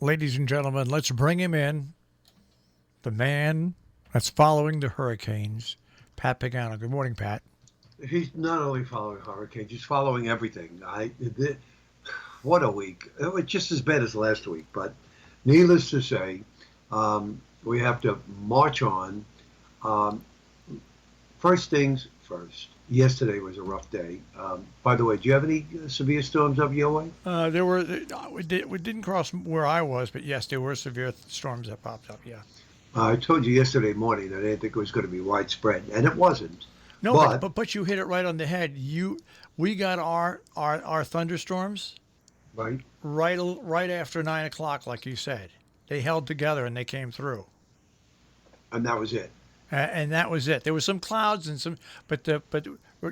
Ladies and gentlemen, let's bring him in. The man that's following the hurricanes, Pat Pagano. Good morning, Pat. He's not only following hurricanes, he's following everything. What a week! It was just as bad as last week, but needless to say, we have to march on. Um, First things first. Yesterday was a rough day. By the way, do you have any severe storms up your way? There were we didn't cross where I was, but yes, there were severe storms that popped up. Yeah. I told you yesterday morning that I didn't think it was going to be widespread, and it wasn't. No, but But but you hit it right on the head. We got our thunderstorms right, right after 9 o'clock, like you said. They held together and they came through. and that was it. And that was it. There was some clouds and some, but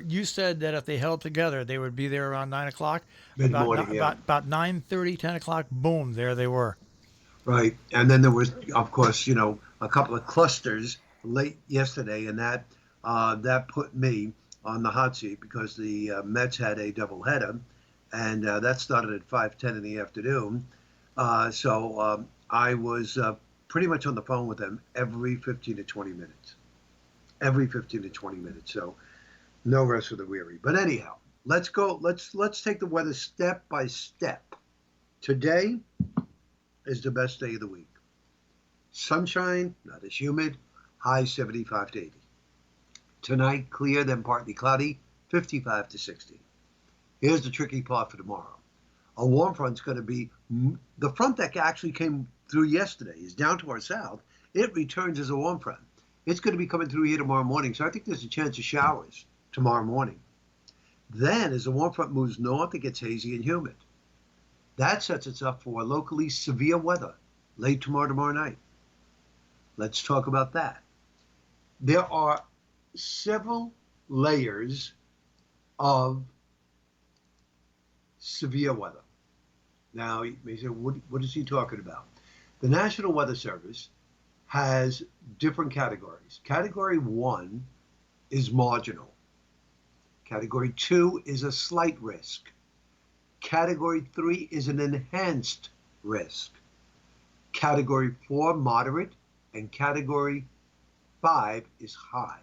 you said that if they held together, they would be there around 9 o'clock. Mid morning, yeah. About 9:30, 10 o'clock. Boom! There they were. Right. And then there was, of course, a couple of clusters late yesterday, and that put me on the hot seat because the Mets had a doubleheader, and that started at 5:10 in the afternoon. So I was pretty much on the phone with them every 15 to 20 minutes. Every 15 to 20 minutes. So no rest for the weary. But anyhow, let's go. Let's take the weather step by step. Today is the best day of the week. Sunshine, not as humid, high 75 to 80. Tonight, clear, then partly cloudy, 55 to 60. Here's the tricky part for tomorrow. A warm front's going to be, the front that actually came through yesterday is down to our south. It returns as a warm front. It's going to be coming through here tomorrow morning, so I think there's a chance of showers tomorrow morning. Then, as the warm front moves north, it gets hazy and humid. That sets us up for locally severe weather late tomorrow night. Let's talk about that. There are several layers of severe weather. Now, you may say, what is he talking about? The National Weather Service has different categories. Category 1 is marginal. Category 2 is a slight risk. Category 3 is an enhanced risk. Category 4, moderate, and Category 5 is high.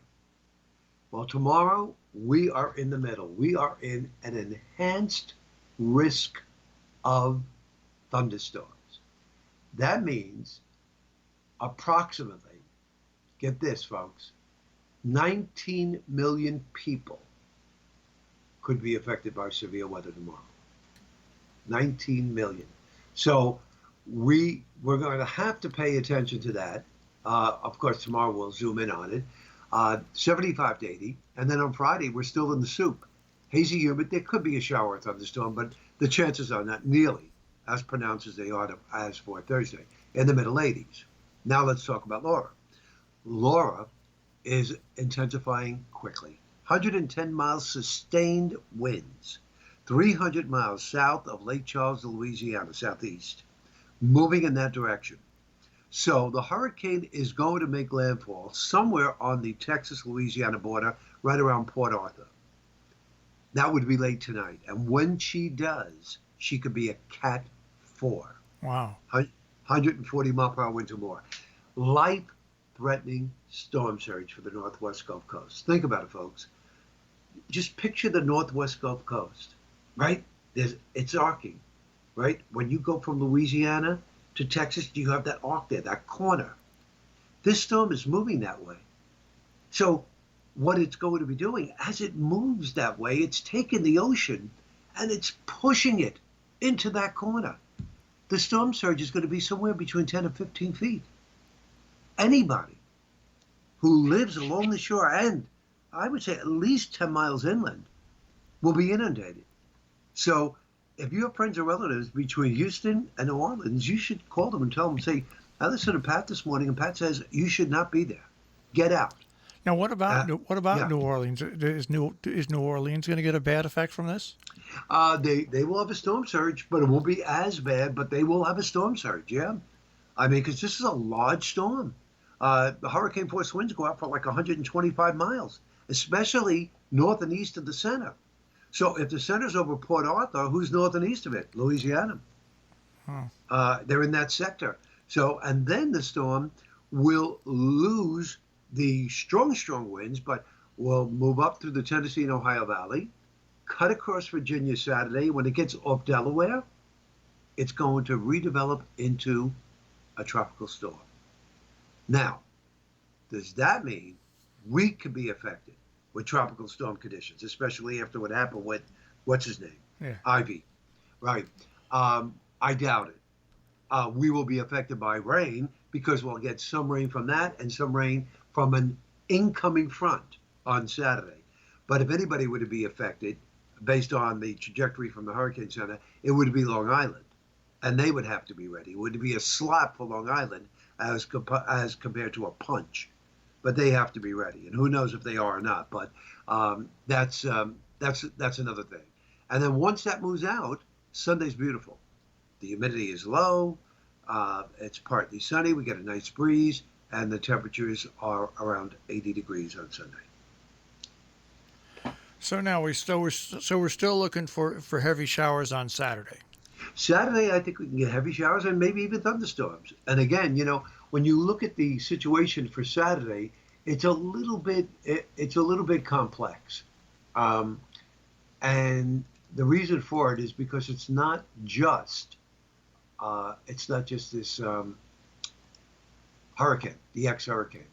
Well, tomorrow we are in the middle. We are in an enhanced risk of thunderstorms. That means approximately, get this, folks, 19 million people could be affected by severe weather tomorrow. 19 million. So we're going to have to pay attention to that. Of course, tomorrow we'll zoom in on it. 75 to 80. And then on Friday, we're still in the soup. Hazy, humid. There could be a shower or thunderstorm, but the chances are not nearly as pronounced as they are as for Thursday, in the middle 80s. Now let's talk about Laura. Laura is intensifying quickly. 110 miles sustained winds. 300 miles south of Lake Charles, Louisiana, southeast, moving in that direction. So the hurricane is going to make landfall somewhere on the Texas-Louisiana border, right around Port Arthur. That would be late tonight. And when she does, she could be a Cat 4. Wow. 140 mile per hour wind or more. Life-threatening storm surge for the Northwest Gulf Coast. Think about it, folks. Just picture the Northwest Gulf Coast. Right? It's arcing, right? When you go from Louisiana to Texas, you have that arc there, that corner. This storm is moving that way. So what it's going to be doing, as it moves that way, it's taking the ocean and it's pushing it into that corner. The storm surge is going to be somewhere between 10 and 15 feet. Anybody who lives along the shore, and I would say at least 10 miles inland, will be inundated. So if you have friends or relatives between Houston and New Orleans, you should call them and tell them, say, I listened to Pat this morning, and Pat says you should not be there. Get out. Now, what about Yeah. New Orleans? Is New Orleans going to get a bad effect from this? They will have a storm surge, but it won't be as bad, but they will have a storm surge, yeah. I mean, because this is a large storm. The hurricane force winds go out for like 125 miles, especially north and east of the center. So if the center's over Port Arthur, who's north and east of it? Louisiana. They're in that sector. So, and then the storm will lose the strong winds, but will move up through the Tennessee and Ohio Valley, cut across Virginia Saturday. When it gets off Delaware, it's going to redevelop into a tropical storm. Now, does that mean we could be affected with tropical storm conditions, especially after what happened with, what's his name? Yeah. Ivy. Right. I doubt it. We will be affected by rain because we'll get some rain from that and some rain from an incoming front on Saturday. But if anybody were to be affected based on the trajectory from the Hurricane Center, it would be Long Island. And they would have to be ready. It would be a slap for Long Island as compared to a punch. But they have to be ready. And who knows if they are or not. But that's another thing. And then once that moves out, Sunday's beautiful. The humidity is low. It's partly sunny. We get a nice breeze, and the temperatures are around 80 degrees on Sunday. So now we're still looking for heavy showers on Saturday. Saturday, I think we can get heavy showers and maybe even thunderstorms. And again, when you look at the situation for Saturday, it's a little bit complex. And the reason for it is because it's not just this hurricane, the ex-hurricane.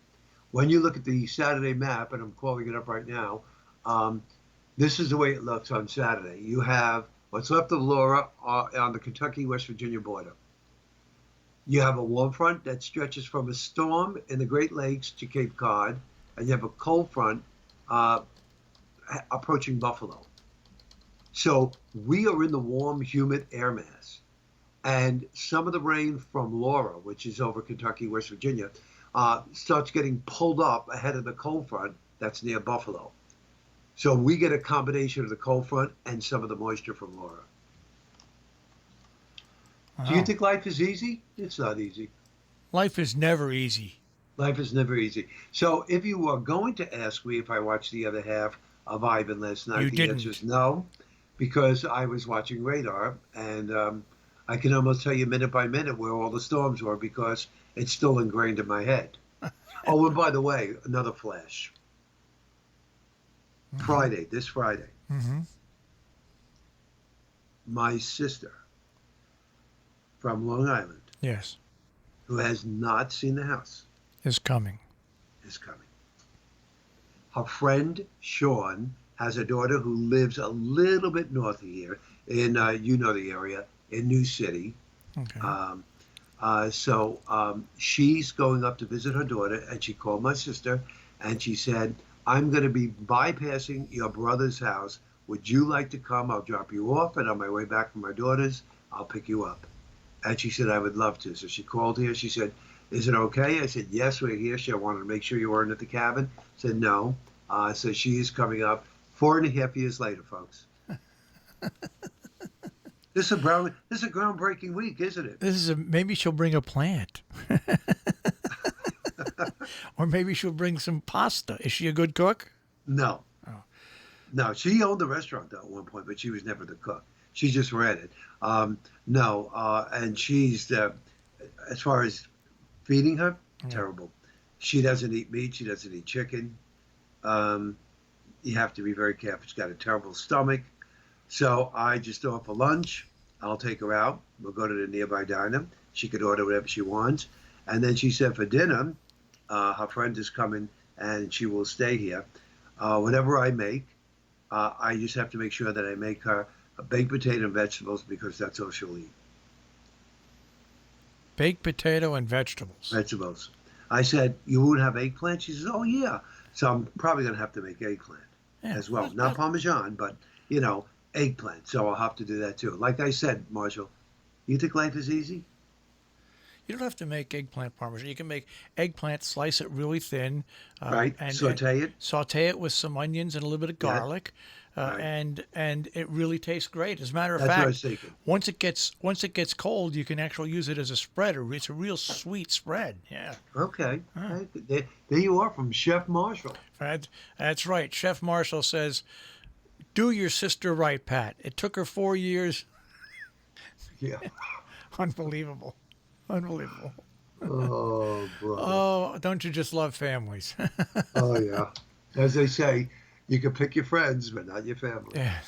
When you look at the Saturday map, and I'm calling it up right now, this is the way it looks on Saturday. You have what's left of Laura on the Kentucky-West Virginia border. You have a warm front that stretches from a storm in the Great Lakes to Cape Cod, and you have a cold front approaching Buffalo. So we are in the warm, humid air mass. And some of the rain from Laura, which is over Kentucky, West Virginia, starts getting pulled up ahead of the cold front that's near Buffalo. So we get a combination of the cold front and some of the moisture from Laura. Wow. Do you think life is easy? It's not easy. Life is never easy. Life is never easy. So if you are going to ask me if I watched the other half of Ivan last night, the answer is no, because I was watching radar, and I can almost tell you minute by minute where all the storms were because it's still ingrained in my head. Oh, and by the way, another flash. Mm-hmm. This Friday, mm-hmm. My sister from Long Island, yes, who has not seen the house, is coming. Her friend Sean has a daughter who lives a little bit north of here in the area in New City. Okay. So she's going up to visit her daughter, and she called my sister, and she said, I'm going to be bypassing your brother's house. Would you like to come? I'll drop you off, and on my way back from my daughter's, I'll pick you up. And she said, I would love to. So she called here. She said, is it okay? I said, yes, we're here. She wanted to make sure you weren't at the cabin. I said, no. So she is coming up 4.5 years later, folks. This is a groundbreaking week, isn't it? Maybe she'll bring a plant. Or maybe she'll bring some pasta. Is she a good cook? No. Oh. No, she owned the restaurant though at one point, but she was never the cook. She just ran it. And she's, as far as feeding her, terrible. She doesn't eat meat. She doesn't eat chicken. You have to be very careful. She's got a terrible stomach. So I just offer lunch. I'll take her out. We'll go to the nearby diner. She could order whatever she wants. And then she said for dinner, her friend is coming and she will stay here. Whatever I make, I just have to make sure that I make her a baked potato and vegetables because that's all she'll eat. Baked potato and vegetables. Vegetables. I said, you won't have eggplant? She says, oh, yeah. So I'm probably going to have to make eggplant as well. Not Parmesan, but, eggplant. So I'll have to do that too. Like I said, Marshall, you think life is easy? You don't have to make eggplant Parmesan. You can make eggplant, slice it really thin. Right, saute it. Saute it with some onions and a little bit of garlic. Right. And it really tastes great. As a matter of That's fact, what I was thinking. once it gets cold, you can actually use it as a spread. It's a real sweet spread. Yeah. Okay. Right. There you are from Chef Marshall. That's right. Chef Marshall says, "Do your sister right, Pat. It took her 4 years." Yeah. Unbelievable. Unbelievable. Oh, brother. Oh, don't you just love families? Oh, yeah. As they say, you can pick your friends, but not your family. Yeah.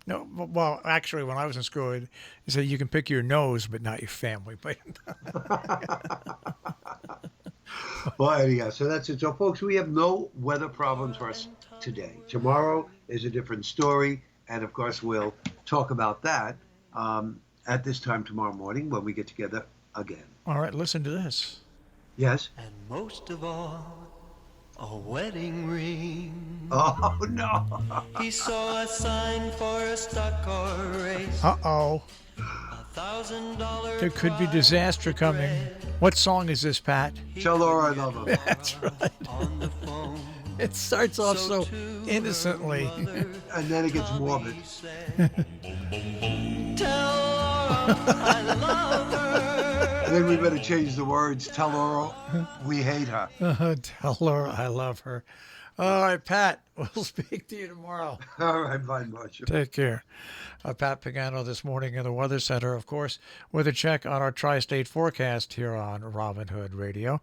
No, well, actually, when I was in school, it said you can pick your nose, but not your family. But Well, anyhow, so that's it. So, folks, we have no weather problems for us today. Tomorrow is a different story. And, of course, we'll talk about that at this time tomorrow morning when we get together again. all right, listen to this. Yes? And most of all, a wedding ring. Oh, no. He saw a sign for a stock car race. Uh-oh. $1,000. There could be disaster coming. What song is this, Pat? Tell Laura I love her. That's right. On the phone. It starts off so innocently. And then it gets morbid. Tell Laura I love her. And then we better change the words. Tell Laura we hate her. Tell her I love her. All right, Pat, we'll speak to you tomorrow. All right, bye, Marshall. Take care. Pat Pagano this morning in the Weather Center, of course, with a check on our tri-state forecast here on Robin Hood Radio.